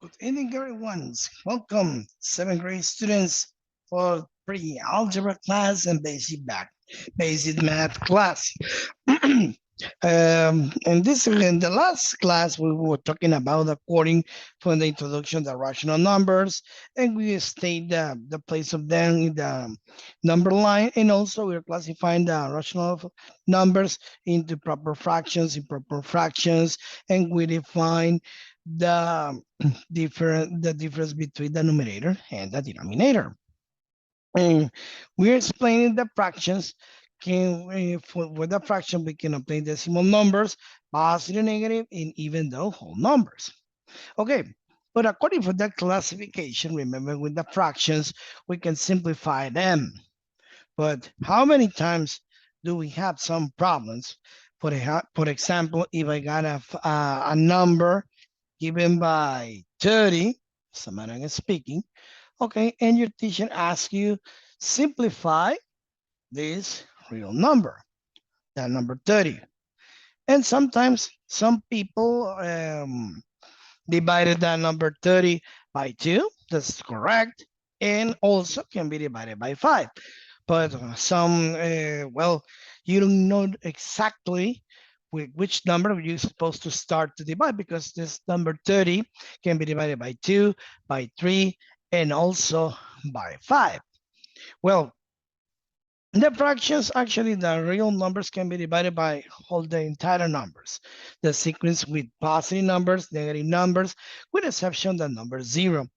Good evening, everyone. Welcome, seventh grade students, for pre-algebra class and basic math class. In the last class, we were talking about according from the introduction, the rational numbers, and we state the place of them in the number line, and also we're classifying the rational numbers into proper fractions, improper fractions, and we define the the difference between the numerator and the denominator. And we're explaining the fractions. With the fraction, we can obtain decimal numbers, positive, negative, and even though whole numbers. Okay, but according to that classification, remember with the fractions, we can simplify them. But how many times do we have some problems? For example, if I got a number given by 30, someone is speaking, okay, and your teacher asks you, simplify this real number, that number 30. And sometimes some people divided that number 30 by 2, that's correct, and also can be divided by 5. But well, you don't know exactly with which number you're supposed to start to divide, because this number 30 can be divided by 2, by 3, and also by 5. Well, the fractions, actually, the real numbers can be divided by all the entire numbers. The sequence with positive numbers, negative numbers, with exception the number 0.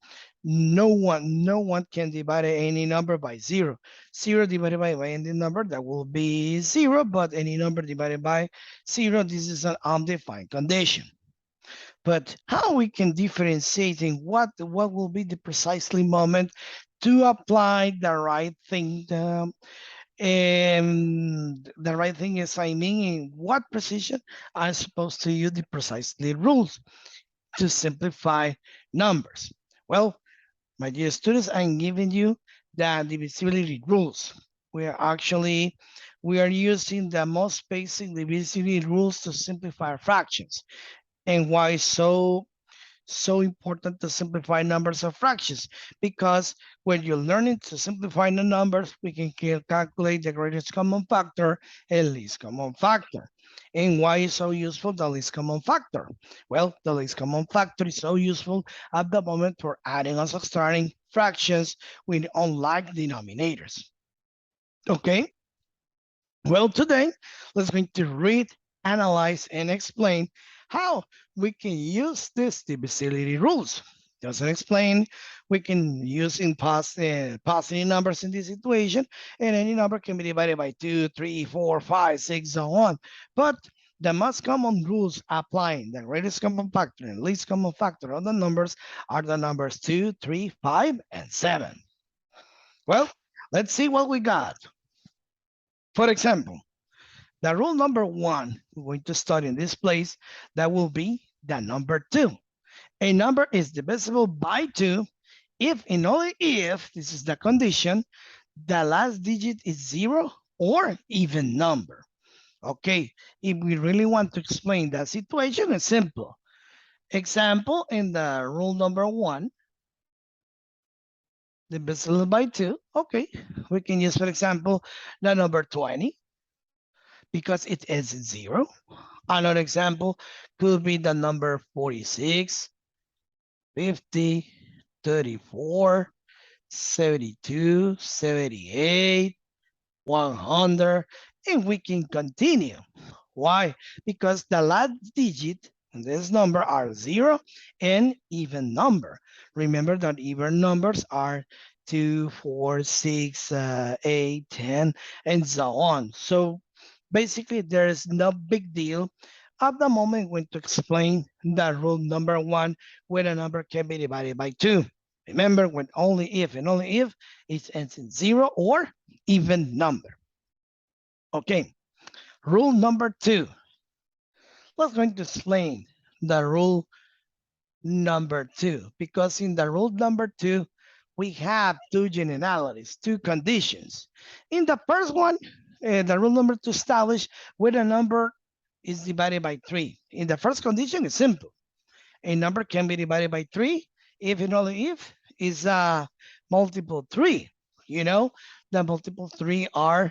No one can divide any number by 0. 0 divided by any number, that will be 0, but any number divided by 0, this is an undefined condition. But how we can differentiate in what will be the precisely moment to apply the right thing, and the right thing is, I mean, in what precision I'm supposed to use the precisely rules to simplify numbers. Well, my dear students, I'm giving you the divisibility rules. We are using the most basic divisibility rules to simplify fractions. And why so important to simplify numbers of fractions? Because when you're learning to simplify the numbers, we can calculate the greatest common factor and least common factor. And why is so useful, the least common factor? Well, the least common factor is so useful at the moment for adding or subtracting fractions with unlike denominators. Okay, well, today let's going to read, analyze, and explain how we can use these divisibility rules. Just to explain, we can use in positive numbers in this situation, and any number can be divided by 2, 3, 4, 5, 6, so on. But the most common rules applying the greatest common factor and least common factor of the numbers are the numbers 2, 3, 5, and 7. Well, let's see what we got. For example, the rule number 1, we're going to start in this place, that will be the number 2. A number is divisible by 2 if and only if, this is the condition, the last digit is 0 or even number. Okay, if we really want to explain that situation, it's simple. Example, in the rule number 1, divisible by 2, okay, we can use, for example, the number 20, because it is 0. Another example could be the number 46, 50, 34, 72, 78, 100, and we can continue. Why? Because the last digit in this number are 0 and even number. Remember that even numbers are 2, 4, 6, 8, 10, and so on. So basically, there is no big deal at the moment when to explain the rule number 1, when a number can be divided by 2. Remember, when only if and only if it ends in 0 or even number. Okay, rule number 2. Let's going to explain the rule number 2, because in the rule number 2, we have two generalities, two conditions. In the first one, the rule number 2 established when a number is divided by 3. In the first condition, it's simple. A number can be divided by 3 if and only if is multiple 3. You know, the multiple 3 are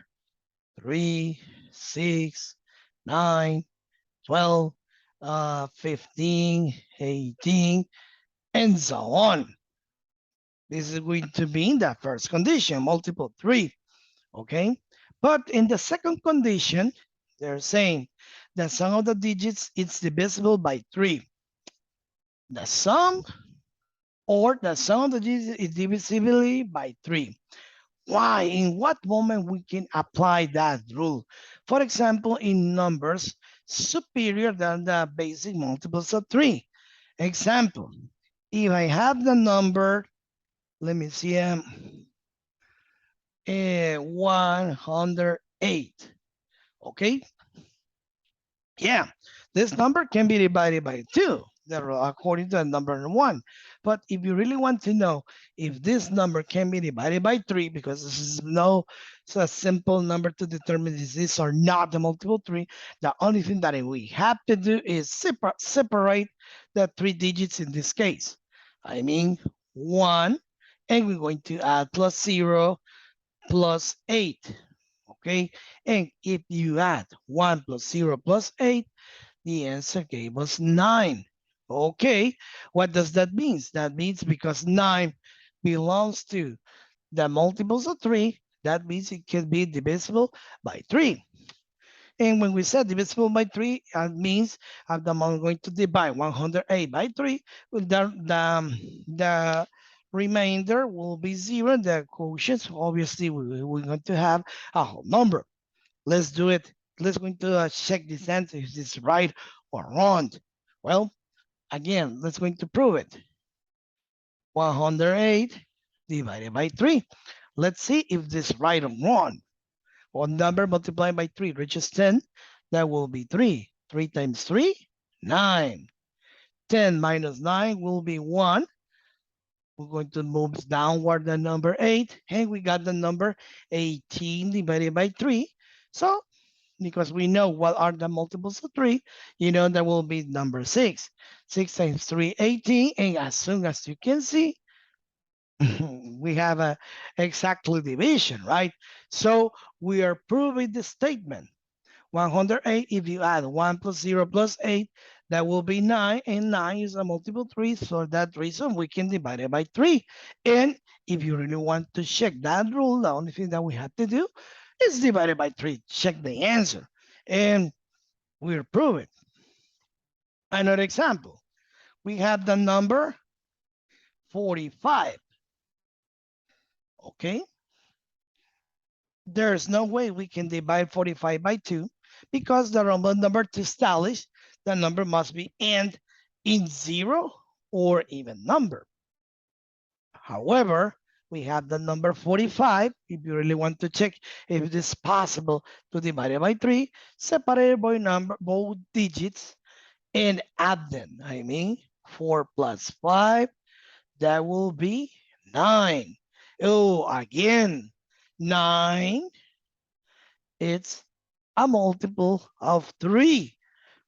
3, 6, 9, 12, 15, 18, and so on. This is going to be in the first condition, multiple 3, okay? But in the second condition, they're saying the sum of the digits is divisible by 3. The sum or the sum of the digits is divisibility by 3. Why? In what moment we can apply that rule? For example, in numbers superior than the basic multiples of 3. Example, if I have the number, let me see, 108, okay? Yeah, this number can be divided by 2, according to the number 1. But if you really want to know if this number can be divided by 3, because this is no a simple number to determine if this or not the multiple 3, the only thing that we have to do is separate the 3 digits in this case. I mean 1, and we're going to add plus 0 plus 8. Okay, and if you add 1 plus 0 plus 8, the answer gave us 9. Okay, what does that mean? That means because 9 belongs to the multiples of 3, that means it can be divisible by 3. And when we said divisible by 3, that means I'm going to divide 108 by 3. Well, the remainder will be 0. The quotients, obviously, we're going to have a whole number. Let's do it. Let's going to check this answer. Is this right or wrong? Well, again, let's going to prove it. 108 divided by 3. Let's see if this is right or wrong. One number multiplied by 3 reaches 10. That will be 3. 3 times 3, 9. 10 minus 9 will be 1. We're going to move downward the number 8. And we got the number 18 divided by 3. So because we know what are the multiples of 3, you know that will be number 6. 6 times 3, 18. And as soon as you can see, we have a exactly division, right? So we are proving the statement. 108, if you add 1 plus 0 plus 8, that will be 9, and 9 is a multiple 3, so for that reason we can divide it by 3. And if you really want to check that rule, the only thing that we have to do is divide it by 3, check the answer, and we'll prove it. Another example, we have the number 45, okay? There's no way we can divide 45 by 2 because the Roman number to establish the number must be end in 0 or even number. However, we have the number 45. If you really want to check if it is possible to divide it by 3, separate by number, both digits, and add them. I mean, 4 plus 5, that will be 9. Oh, again, 9, it's a multiple of 3.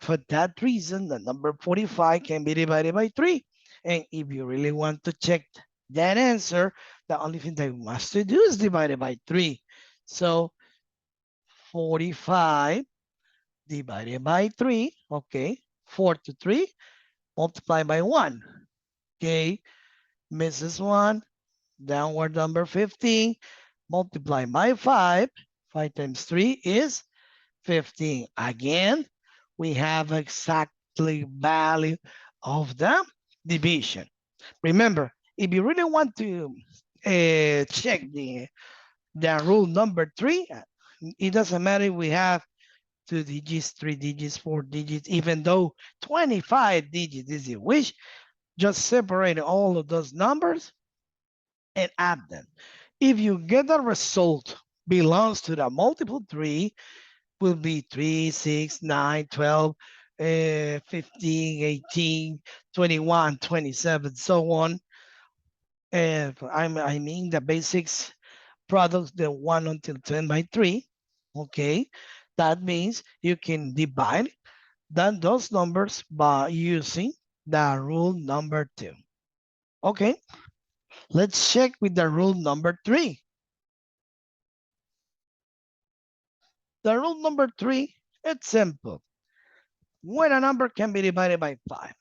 For that reason, the number 45 can be divided by 3. And if you really want to check that answer, the only thing that you must do is divide it by 3. So 45 divided by 3, okay, 4 to 3, multiply by 1. Okay, misses 1, downward number 15, multiply by 5. 5 times 3 is 15. Again, we have exactly value of the division. Remember, if you really want to check the rule number 3, it doesn't matter if we have 2 digits, 3 digits, 4 digits, even though 25 digits is your wish, just separate all of those numbers and add them. If you get the result belongs to the multiple 3, will be 3, 6, 9, 12, 15, 18, 21, 27, so on. And I mean the basics products, the 1 until 10 by 3. Okay, that means you can divide those numbers by using the rule number 2. Okay, let's check with the rule number 3. The rule number 3, it's simple. When a number can be divided by 5,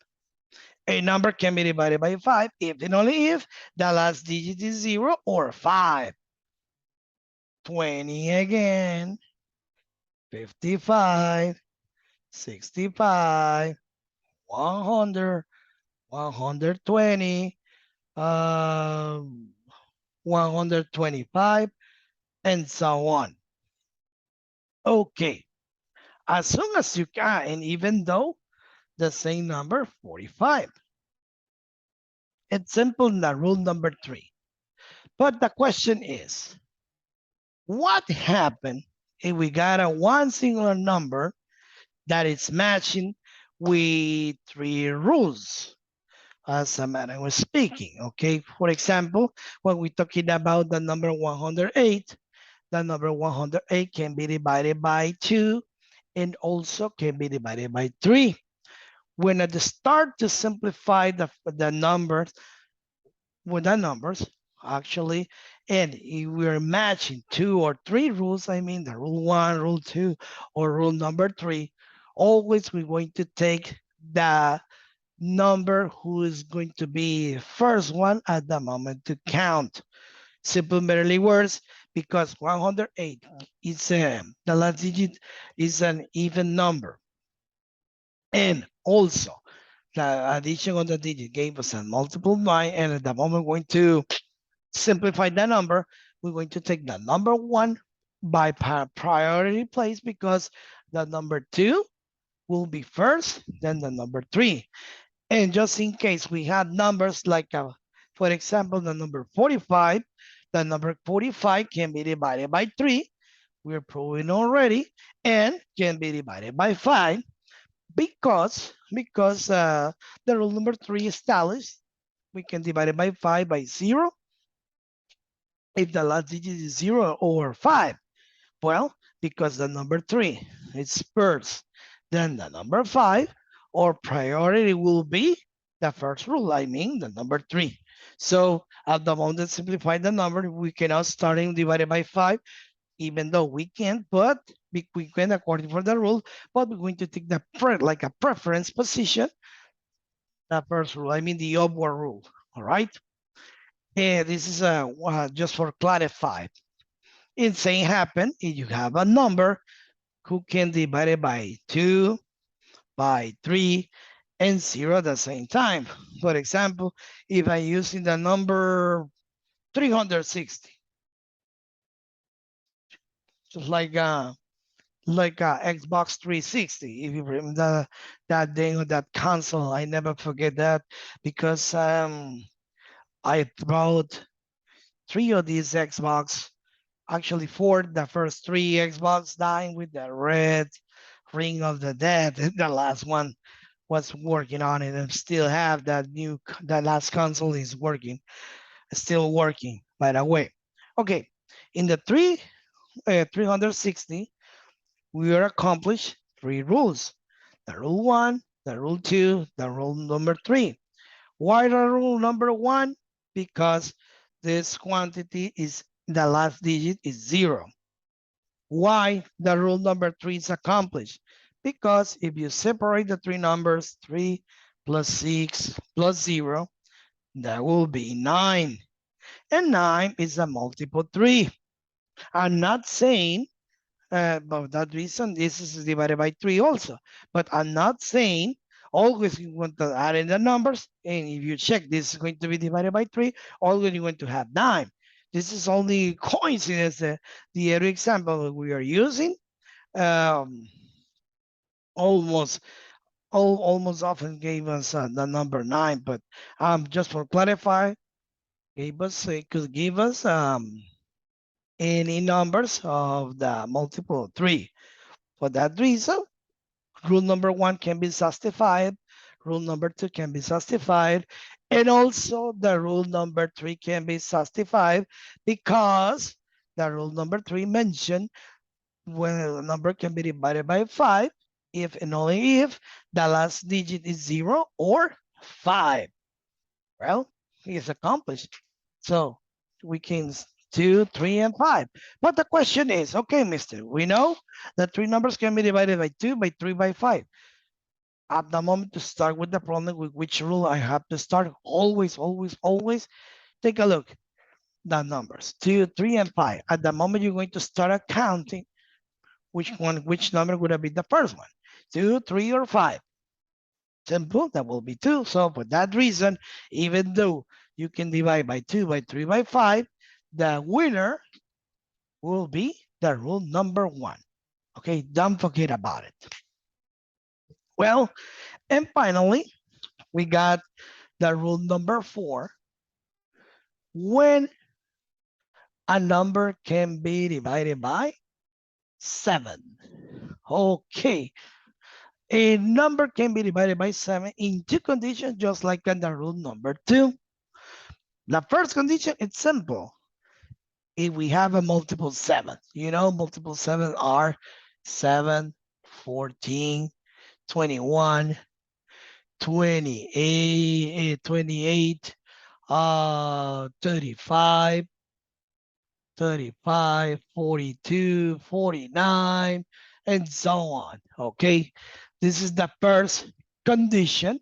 a number can be divided by 5 if and only if the last digit is 0 or 5. 20 again, 55, 65, 100, 120, 125, and so on. Okay, as soon as you can, and even though the same number, 45. It's simple in the rule number 3. But the question is, what happened if we got a one singular number that is matching with 3 rules? As a matter was speaking, okay? For example, when we're talking about the number 108, the number 108 can be divided by 2 and also can be divided by 3. When at the start to simplify the numbers, with the numbers, actually, and if we're matching 2 or 3 rules, I mean the rule 1, rule 2, or rule number 3, always we're going to take the number who is going to be first one at the moment to count. Simple merely words, because 108 is the last digit is an even number. And also, the addition of the digit gave us a multiple 9, and at the moment we're going to simplify the number, we're going to take the number 1 by priority place because the number 2 will be first, then the number 3. And just in case we had numbers like, for example, the number 45, the number 45 can be divided by 3. We're proving already, and can be divided by 5 because the rule number 3 established we can divide it by 5 by 0 if the last digit is 0 or 5. Well, because the number 3 is first, then the number 5 or priority will be the first rule, I mean the number 3. So at the moment simplify the number, we cannot starting divided by 5, even though we can, but we can according for the rule, but we're going to take the like a preference position, the first rule, I mean the upward rule, all right? And this is just for clarify. It same happen if you have a number who can divide it by 2, by 3, and 0 at the same time. For example, if I'm using the number 360, just like Xbox 360. If you remember that day on that console, I never forget that because I bought 3 of these Xbox, actually 4. The first 3 Xbox dying with the red ring of the dead. The last one was working on it and still have that last console is working, still working, by the way. Okay, in the 360, we are accomplished 3 rules. The rule 1, the rule 2, the rule number 3. Why the rule number 1? Because this quantity is, the last digit is 0. Why the rule number 3 is accomplished? Because if you separate the 3 numbers, 3 plus 6 plus 0, that will be 9. And 9 is a multiple 3. I'm not saying, for that reason, this is divided by 3 also. But I'm not saying always you want to add in the numbers. And if you check, this is going to be divided by 3. Always you want to have 9. This is only coincidence. The other example we are using um, almost often gave us the number 9. But just for clarify, it could give us any numbers of the multiple 3. For that reason, rule number 1 can be justified, rule number 2 can be justified, and also the rule number 3 can be justified because the rule number 3 mentioned when a number can be divided by 5 if and only if the last digit is 0 or 5. Well, is accomplished. So we can 2, 3, and 5. But the question is, okay, mister, we know that three numbers can be divided by 2, by 3, by 5. At the moment to start with the problem, with which rule I have to start, always, always, always take a look. The numbers 2, 3, and 5. At the moment you're going to start counting, which number would have been the first one? 2, 3, or 5? Simple, that will be 2. So for that reason, even though you can divide by 2, by 3, by 5, the winner will be the rule number 1. Okay, don't forget about it. Well, and finally, we got the rule number 4. When a number can be divided by 7. Okay, a number can be divided by 7 in two conditions, just like in the rule number 2. The first condition, it's simple. If we have a multiple 7, you know, multiple 7 are 7, 14, 21, 28, 35, 35, 42, 49, and so on. Okay, this is the first condition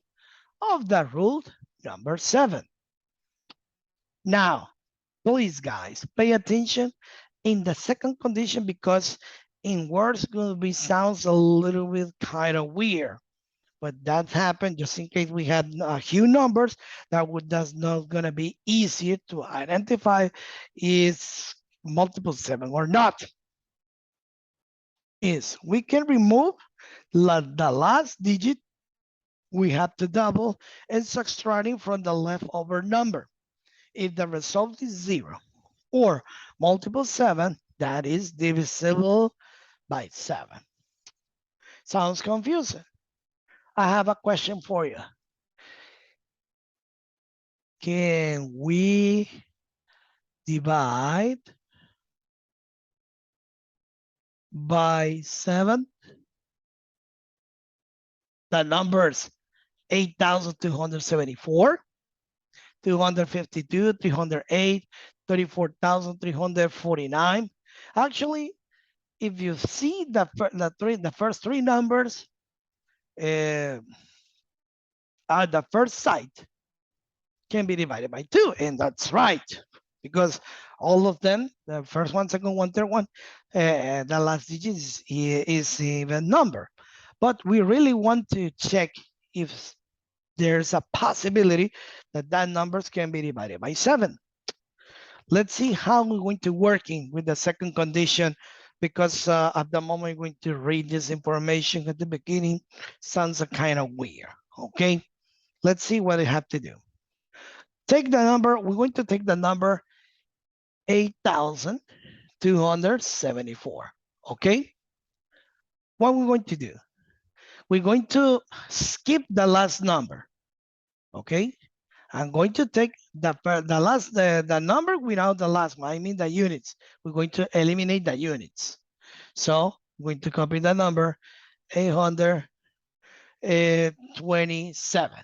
of the rule number 7. Now, please, guys, pay attention in the second condition, because in words going to be sounds a little bit kind of weird. But that happened just in case we had a few numbers that's not going to be easier to identify is multiple 7 or not. Is we can remove the last digit, we have to double and subtracting from the leftover number. If the result is 0 or multiple 7, that is divisible by 7. Sounds confusing? I have a question for you. Can we divide by 7 the numbers 8,274, 252, 308, 34,349? Actually, if you see the first three numbers at the first sight, can be divided by 2, and that's right, because all of them, the first one, second one, third one, the last digit is even number. But we really want to check if there's a possibility that numbers can be divided by 7. Let's see how we're going to working with the second condition, because at the moment we're going to read this information at the beginning, sounds kind of weird. Okay, let's see what I have to do. Take the number, we're going to take the number 8,274. Okay, what we're going to do, we're going to skip the last number. Okay, I'm going to take the number without the last one. I mean the units. We're going to eliminate the units. So I'm going to copy the number 827.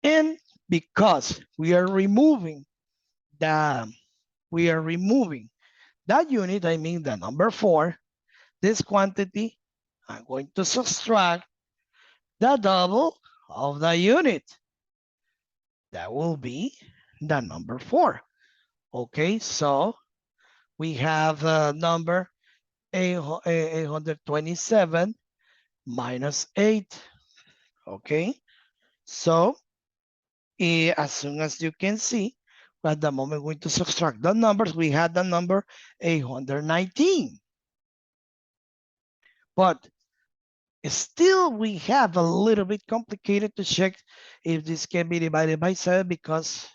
And because we are removing that unit, I mean the number 4, this quantity, I'm going to subtract the double of the unit. That will be the number 4. Okay, so we have the number 827 minus 8. Okay, so as soon as you can see, at the moment we're going to subtract the numbers, we had the number 819. But still, we have a little bit complicated to check if this can be divided by 7, because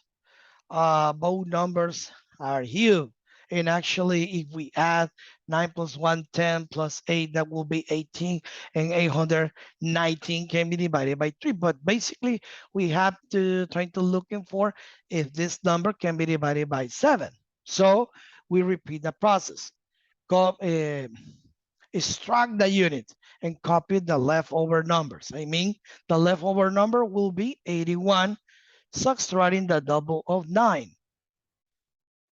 both numbers are huge. And actually, if we add 9 plus 1, 10 plus 8, that will be 18, and 819 can be divided by 3. But basically, we have to try to looking for if this number can be divided by 7. So we repeat the process. Extract the unit and copy the leftover numbers. I mean, the leftover number will be 81. subtracting the double of 9,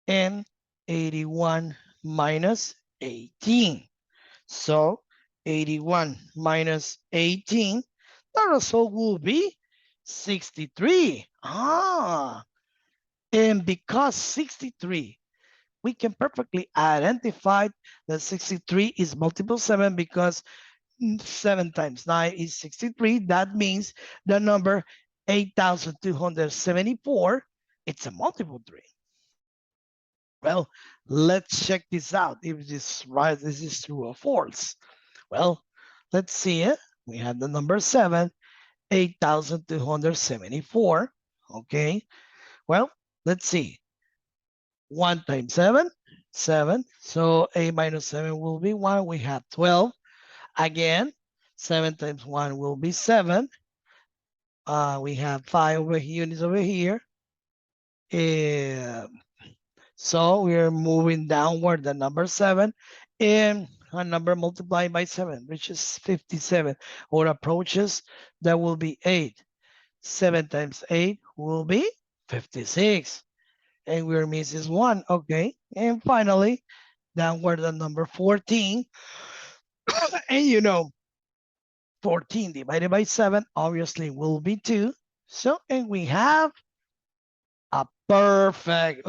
and 81 minus 18. So 81 minus 18, the result will be 63. And because 63, we can perfectly identify that 63 is multiple 7 because 7 times 9 is 63. That means the number 8,274, it's a multiple 3. Well, let's check this out. If this right, this is true or false. Well, let's see it. We have the number 7, 8,274. Okay. Well, let's see. 1 times 7, 7. So 8 minus 7 will be 1. We have 12. Again, 7 times 1 will be 7. We have 5 units over here. So we're moving downward the number 7. And a number multiplied by 7, which is 57. Or approaches, that will be 8. 7 times 8 will be 56. And we're missing 1. Okay. And finally, downward the number 14. And you know, 14 divided by 7 obviously will be 2. So, and we have a perfect,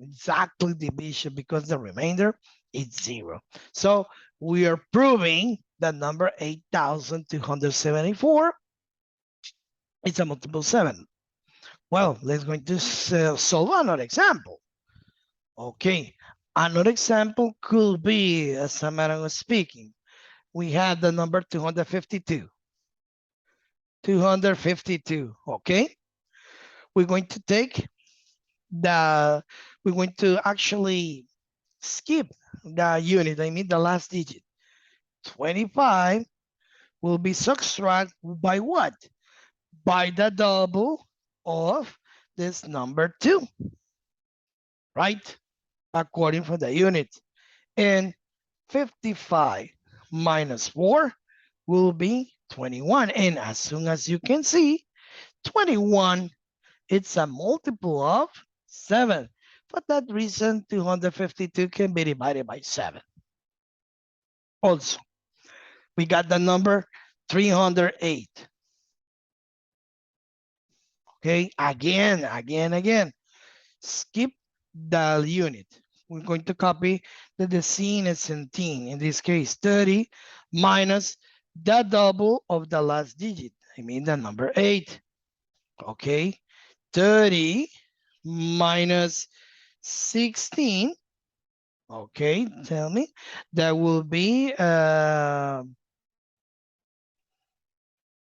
exactly division because the remainder is 0. So we are proving that number 8,274 is a multiple 7. Well, let's go to solve another example. Okay, another example could be, as a matter of speaking, we have the number 252. 252, okay? We're going to take we're going to actually skip the unit, I mean the last digit. 25 will be subtracted by what? By the double of this number 2, right? According to the unit. And 55 minus 4 will be 21. And as soon as you can see, 21, it's a multiple of 7. For that reason, 252 can be divided by 7. Also, we got the number 308. Okay, again. Skip the unit. We're going to copy the decene centene. In this case, 30 minus the double of the last digit. I mean the number 8. Okay, 30 minus 16. Okay, tell me. That will be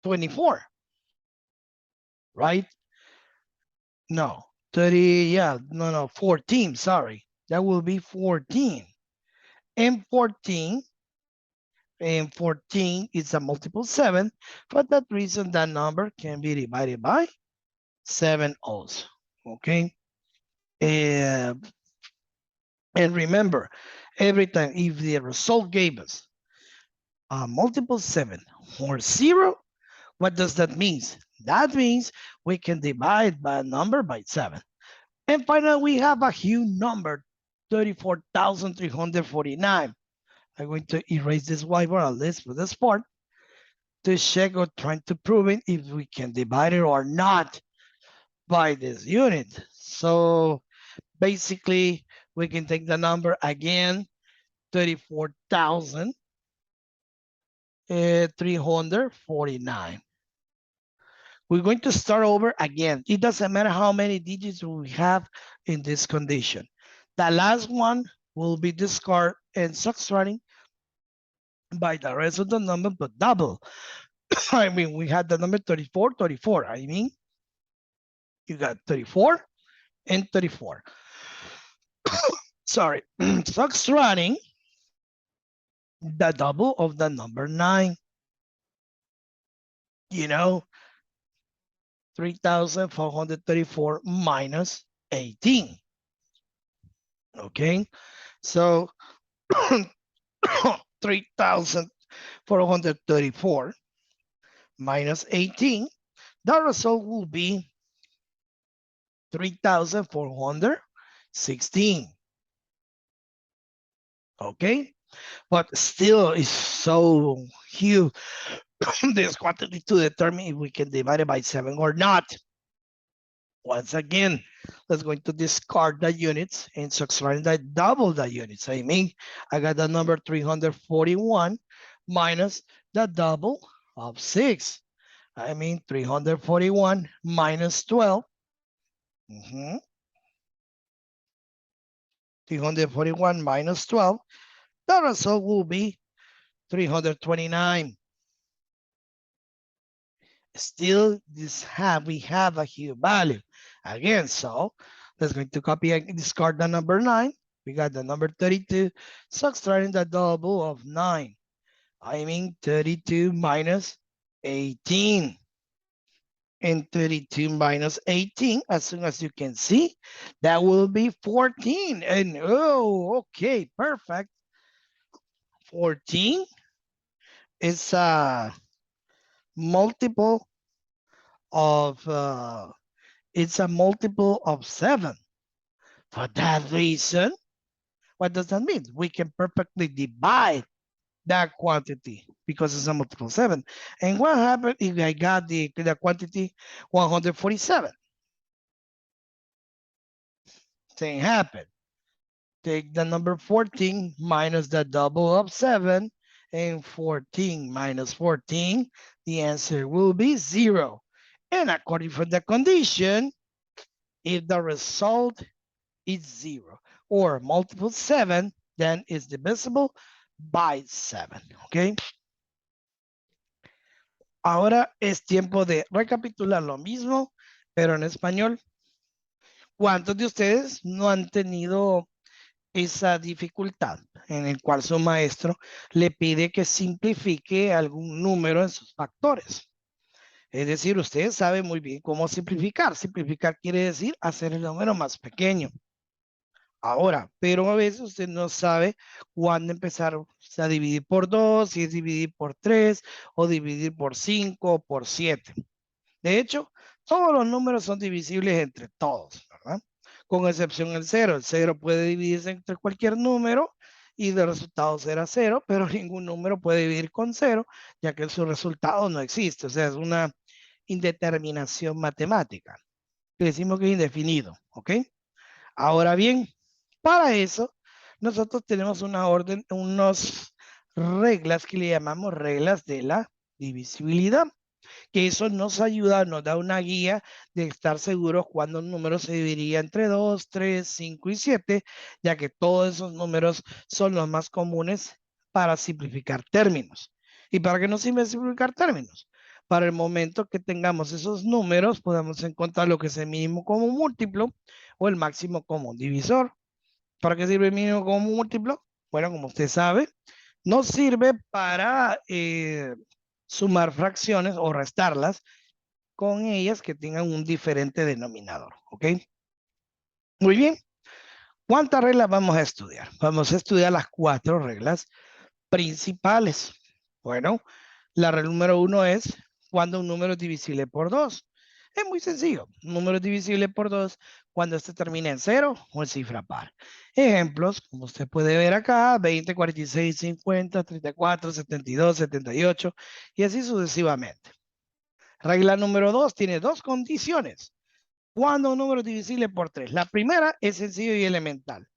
24, right? No, 30, yeah, no, 14, sorry. That will be 14. And 14 is a multiple 7. For that reason, that number can be divided by 7 also, okay? And remember, every time if the result gave us a multiple 7 or 0, what does that mean? That means we can divide by a number by 7. And finally, we have a huge number, 34,349. I'm going to erase this whiteboard at least for this part to check or trying to prove it if we can divide it or not by this unit. So basically, we can take the number again, 34,349. We're going to start over again. It doesn't matter how many digits we have in this condition. The last one will be discarded and subtracting by the rest of the number, but double. I mean, we had the number 34, 34. I mean, you got 34 and 34. Sorry, subtracting the double of the number 9. You know, 3,434 minus 18. Okay, so 3,434 minus 18, the result will be 3,416. Okay, but still is so huge this quantity to determine if we can divide it by 7 or not. Once again, let's going to discard the units and subtract that double the units. I mean, I got the number 341 minus the double of 6. I mean, 341 minus 12. 341 minus 12. The result will be 329. Still, we have a huge value. Again, so let's going to copy and discard the number 9. We got the number 32, subtracting the double of 9. I mean 32 minus 18. And 32 minus 18, as soon as you can see, that will be 14. And oh, okay, perfect. 14 is a multiple of it's a multiple of 7. For that reason, what does that mean? We can perfectly divide that quantity because it's a multiple of 7. And what happened if I got the quantity 147? Same happened. Take the number 14 minus the double of 7, and 14 minus 14, the answer will be 0. And according to the condition, if the result is 0 or multiple 7, then it's divisible by 7. ¿Ok? Ahora es tiempo de recapitular lo mismo, pero en español. ¿Cuántos de ustedes no han tenido esa dificultad en el cual su maestro le pide que simplifique algún número en sus factores? Es decir, usted sabe muy bien cómo simplificar. Simplificar quiere decir hacer el número más pequeño. Ahora, pero a veces usted no sabe cuándo empezar a dividir por 2, si es dividir por 3 o dividir por 5 o por 7. De hecho, todos los números son divisibles entre todos, ¿verdad? Con excepción el 0. El 0 puede dividirse entre cualquier número y el resultado será 0, pero ningún número puede dividir con 0, ya que su resultado no existe. O sea, es una indeterminación matemática. Le decimos que es indefinido, ¿ok? Ahora bien, para eso, nosotros tenemos una orden, unas reglas que le llamamos reglas de la divisibilidad, que eso nos ayuda, nos da una guía de estar seguros cuando un número se dividiría entre 2, 3, 5 y 7, ya que todos esos números son los más comunes para simplificar términos. ¿Y para qué nos sirve simplificar términos? Para el momento que tengamos esos números, podemos encontrar lo que es el mínimo común múltiplo o el máximo común divisor. ¿Para qué sirve el mínimo común múltiplo? Bueno, como usted sabe, nos sirve para sumar fracciones o restarlas con ellas que tengan un diferente denominador. ¿Ok? Muy bien. ¿Cuántas reglas vamos a estudiar? Vamos a estudiar las 4 reglas principales. Bueno, la regla número 1 es cuando un número es divisible por 2. Es muy sencillo. Un número es divisible por 2 cuando este termina en 0 o en cifra par. Ejemplos, como usted puede ver acá, 20, 46, 50, 34, 72, 78 y así sucesivamente. Regla número 2 tiene 2 condiciones. Cuando un número es divisible por 3. La primera es sencillo y elemental.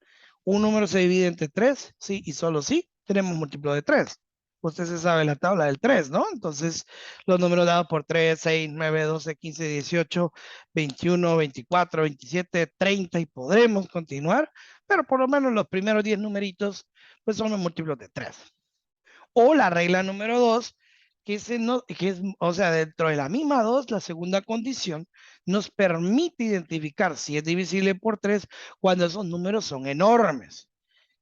Un número se divide entre 3, sí y solo sí, tenemos múltiplo de 3. Usted se sabe la tabla del 3, ¿no? Entonces, los números dados por 3, 6, 9, 12, 15, 18, 21, 24, 27, 30 y podremos continuar, pero por lo menos los primeros 10 numeritos pues son los múltiplos de 3. O la regla número 2, que es, o sea, dentro de la misma 2, la segunda condición nos permite identificar si es divisible por 3 cuando esos números son enormes.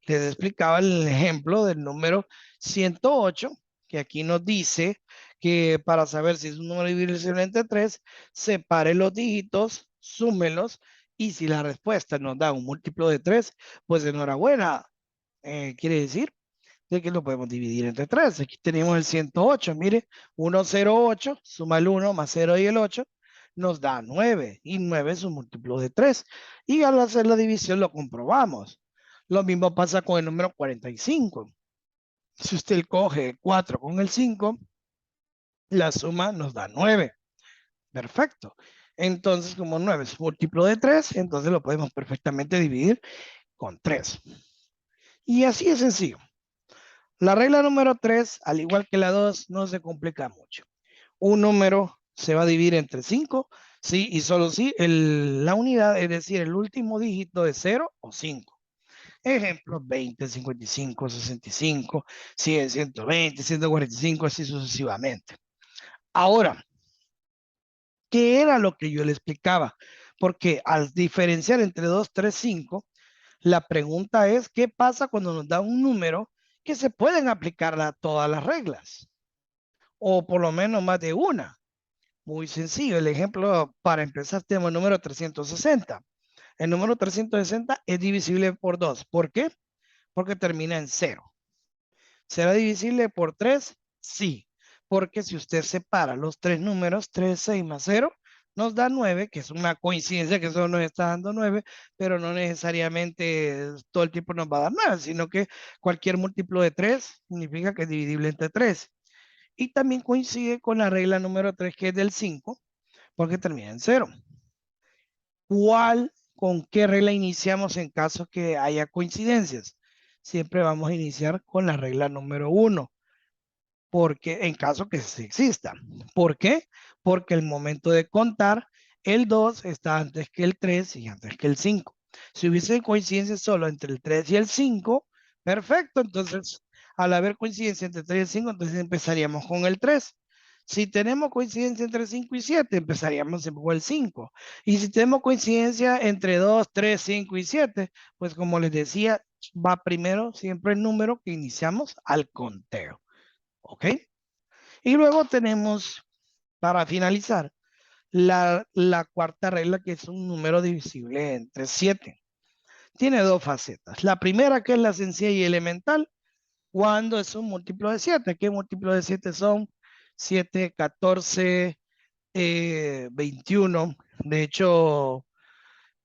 Les explicaba el ejemplo del número 108, que aquí nos dice que para saber si es un número divisible entre 3, separe los dígitos, súmelos, y si la respuesta nos da un múltiplo de 3, pues enhorabuena. Quiere decir de que lo podemos dividir entre 3. Aquí tenemos el 108. Mire, 108, suma el 1 más 0 y el 8, nos da 9. Y 9 es un múltiplo de 3. Y al hacer la división lo comprobamos. Lo mismo pasa con el número 45. Si usted coge el 4 con el 5, la suma nos da 9. Perfecto. Entonces, como 9 es múltiplo de 3, entonces lo podemos perfectamente dividir con 3. Y así es sencillo. La regla número 3, al igual que la 2, no se complica mucho. Un número se va a dividir entre 5, sí, y solo si la unidad, es decir, el último dígito de 0 o 5. Ejemplos 20, 55, 65, 100, 120, 145, así sucesivamente. Ahora, ¿qué era lo que yo le explicaba? Porque al diferenciar entre 2, 3, 5, la pregunta es, ¿qué pasa cuando nos da un número que se pueden aplicar a todas las reglas? O por lo menos más de una. Muy sencillo. El ejemplo, para empezar, tenemos el número 360. El número 360 es divisible por 2. ¿Por qué? Porque termina en 0. ¿Será divisible por 3? Sí. Porque si usted separa los tres números, 3, 6 más 0, nos da 9, que es una coincidencia que solo nos está dando 9, pero no necesariamente todo el tiempo nos va a dar 9, sino que cualquier múltiplo de 3 significa que es divisible entre 3. Y también coincide con la regla número 3, que es del 5, porque termina en 0. ¿Con qué regla iniciamos en caso que haya coincidencias? Siempre vamos a iniciar con la regla número 1, porque en caso que sí exista. ¿Por qué? Porque el momento de contar, el 2 está antes que el 3 y antes que el 5. Si hubiese coincidencia solo entre el 3 y el 5, perfecto. Entonces, al haber coincidencia entre 3 y el 5, entonces empezaríamos con el 3. Si tenemos coincidencia entre 5 y 7, empezaríamos con el 5. Y si tenemos coincidencia entre 2, 3, 5 y 7, pues como les decía, va primero siempre el número que iniciamos al conteo. ¿Ok? Y luego tenemos, para finalizar, la cuarta regla, que es un número divisible entre 7. Tiene dos facetas. La primera, que es la sencilla y elemental, cuando es un múltiplo de 7. ¿Qué múltiplos de 7 son? 7, 14, 21. De hecho,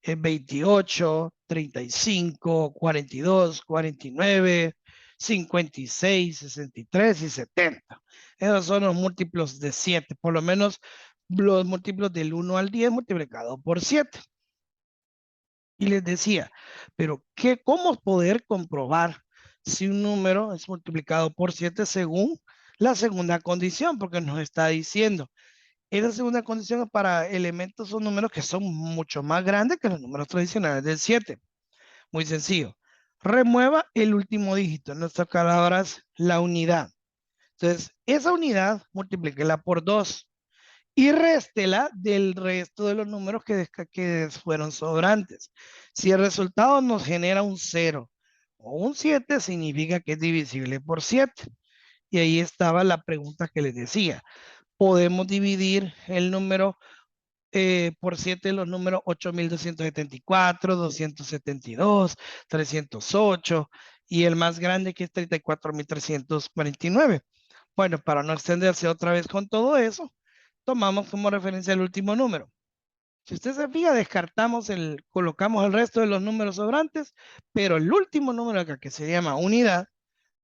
28, 35, 42, 49, 56, 63 y 70. Esos son los múltiplos de 7, por lo menos los múltiplos del 1 al 10 multiplicado por 7. Y les decía, pero ¿cómo poder comprobar si un número es multiplicado por 7 según la segunda condición? Porque nos está diciendo, esa segunda condición es para elementos o números que son mucho más grandes que los números tradicionales del 7. Muy sencillo. Remueva el último dígito. En nuestras palabras, la unidad. Entonces, esa unidad, multiplíquela por 2 y réstela del resto de los números que fueron sobrantes. Si el resultado nos genera un 0 o un 7, significa que es divisible por 7. Y ahí estaba la pregunta que les decía. Podemos dividir el número por 7 los números 8274, 272, 308 y el más grande, que es 34.349. Bueno, para no extenderse otra vez con todo eso, tomamos como referencia el último número. Si usted se fija, colocamos el resto de los números sobrantes, pero el último número acá, que se llama unidad,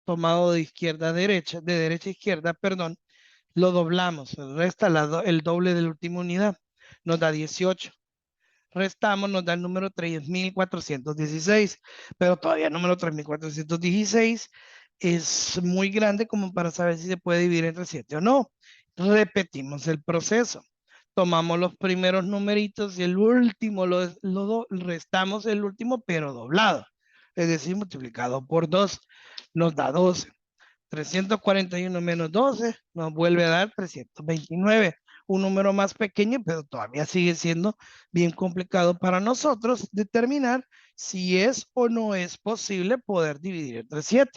tomado de izquierda a derecha, de derecha a izquierda, perdón, lo doblamos, resta el doble de la última unidad, nos da 18. Restamos, nos da el número 3.416, pero todavía el número 3.416 es muy grande como para saber si se puede dividir entre 7 o no. Repetimos el proceso. Tomamos los primeros numeritos y el último restamos el último, pero doblado. Es decir, multiplicado por 2 nos da 12. 341 menos 12 nos vuelve a dar 329. Un número más pequeño, pero todavía sigue siendo bien complicado para nosotros determinar si es o no es posible poder dividir entre 7.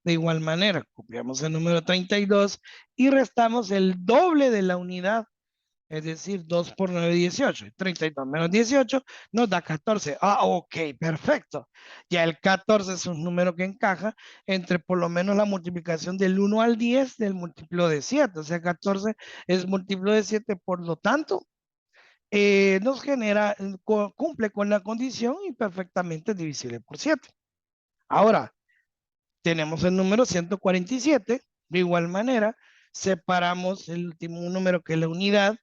De igual manera, copiamos el número 32 y restamos el doble de la unidad. Es decir, 2 por 9, 18. 32 menos 18 nos da 14. Ah, ok, perfecto. Ya el 14 es un número que encaja entre por lo menos la multiplicación del 1 al 10 del múltiplo de 7. O sea, 14 es múltiplo de 7, por lo tanto, nos genera, cumple con la condición y perfectamente es divisible por 7. Ahora, tenemos el número 147. De igual manera, separamos el último número que es la unidad.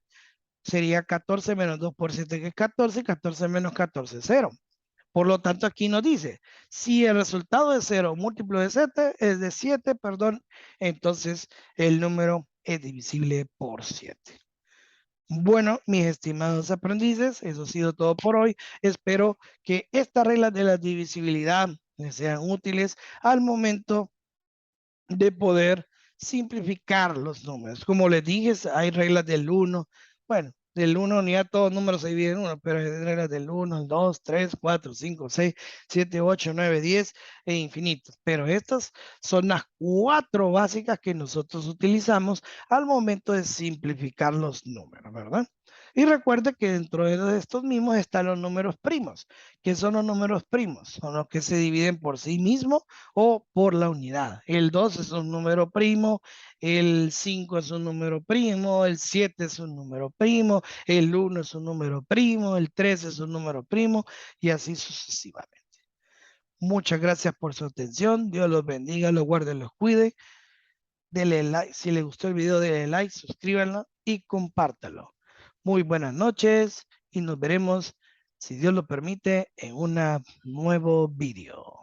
Sería 14 menos 2 por 7, que es 14, y 14 menos 14 es 0. Por lo tanto, aquí nos dice, si el resultado de 0 múltiplo de 7 es de 7, perdón, entonces el número es divisible por 7. Bueno, mis estimados aprendices, eso ha sido todo por hoy. Espero que estas reglas de la divisibilidad les sean útiles al momento de poder simplificar los números. Como les dije, hay reglas del 1. Bueno, del 1 ni a todos los números se dividen en 1, pero hay reglas del 1, el 2, 3, 4, 5, 6, 7, 8, 9, 10 e infinitas. Pero estas son las 4 básicas que nosotros utilizamos al momento de simplificar los números, ¿verdad? Y recuerde que dentro de estos mismos están los números primos. ¿Qué son los números primos? Son los que se dividen por sí mismos o por la unidad. El 2 es un número primo, el 5 es un número primo, el 7 es un número primo, el 1 es un número primo, el 3 es un número primo y así sucesivamente. Muchas gracias por su atención. Dios los bendiga, los guarde, los cuide. Denle like. Si les gustó el video, denle like, suscríbanlo y compártalo. Muy buenas noches y nos veremos, si Dios lo permite, en un nuevo video.